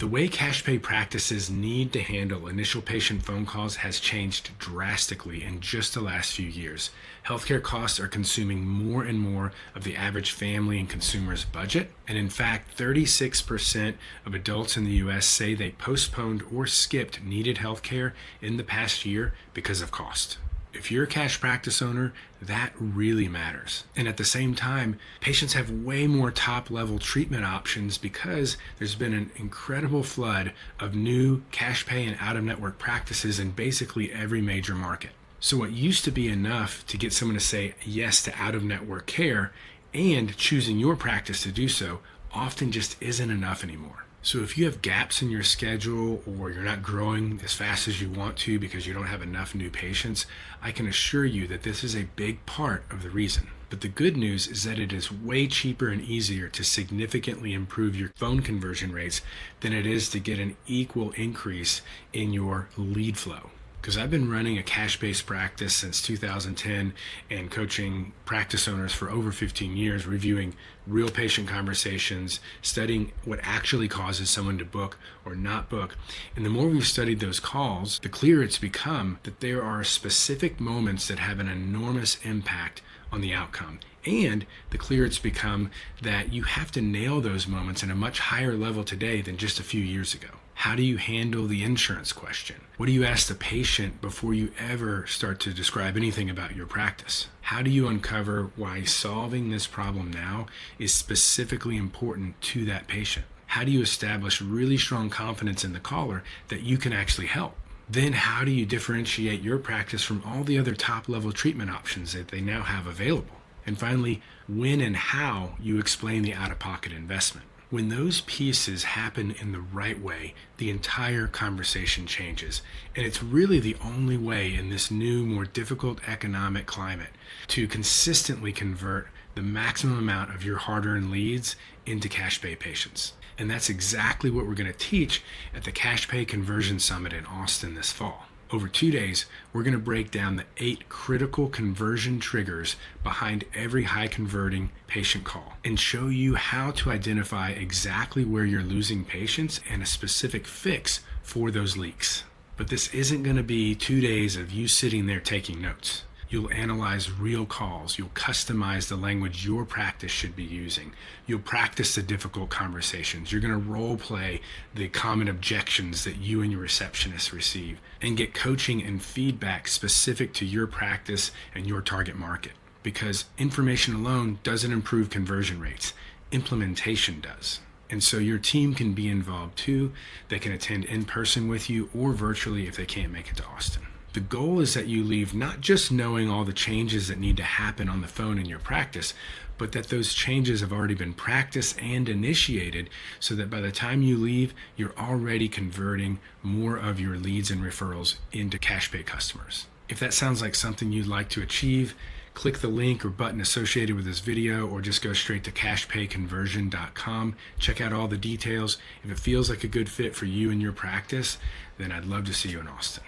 The way cash pay practices need to handle initial patient phone calls has changed drastically in just the last few years. Healthcare costs are consuming more and more of the average family and consumer's budget. And in fact, 36% of adults in the US say they postponed or skipped needed healthcare in the past year because of cost. If you're a cash practice owner, that really matters. And at the same time, patients have way more top-level treatment options because there's been an incredible flood of new cash pay and out-of-network practices in basically every major market. So what used to be enough to get someone to say yes to out-of-network care and choosing your practice to do so often just isn't enough anymore. So if you have gaps in your schedule or you're not growing as fast as you want to because you don't have enough new patients, I can assure you that this is a big part of the reason. But the good news is that it is way cheaper and easier to significantly improve your phone conversion rates than it is to get an equal increase in your lead flow. Because I've been running a cash-based practice since 2010 and coaching practice owners for over 15 years, reviewing real patient conversations, studying what actually causes someone to book or not book. And the more we've studied those calls, the clearer it's become that there are specific moments that have an enormous impact on the outcome. And the clearer it's become that you have to nail those moments in a much higher level today than just a few years ago. How do you handle the insurance question? What do you ask the patient before you ever start to describe anything about your practice? How do you uncover why solving this problem now is specifically important to that patient? How do you establish really strong confidence in the caller that you can actually help? Then how do you differentiate your practice from all the other top-level treatment options that they now have available? And finally, when and how you explain the out-of-pocket investment. When those pieces happen in the right way, the entire conversation changes. And it's really the only way in this new, more difficult economic climate to consistently convert the maximum amount of your hard-earned leads into cash pay patients. And that's exactly what we're going to teach at the Cash Pay Conversion Summit in Austin this fall. Over 2 days, we're going to break down the 8 critical conversion triggers behind every high converting patient call and show you how to identify exactly where you're losing patients and a specific fix for those leaks. But this isn't going to be 2 days of you sitting there taking notes. You'll analyze real calls. You'll customize the language your practice should be using. You'll practice the difficult conversations. You're going to role play the common objections that you and your receptionist receive and get coaching and feedback specific to your practice and your target market. Because information alone doesn't improve conversion rates. Implementation does. And so your team can be involved too. They can attend in person with you or virtually if they can't make it to Austin. The goal is that you leave not just knowing all the changes that need to happen on the phone in your practice, but that those changes have already been practiced and initiated so that by the time you leave, you're already converting more of your leads and referrals into cash pay customers. If that sounds like something you'd like to achieve, click the link or button associated with this video or just go straight to cashpayconversion.com. Check out all the details. If it feels like a good fit for you and your practice, then I'd love to see you in Austin.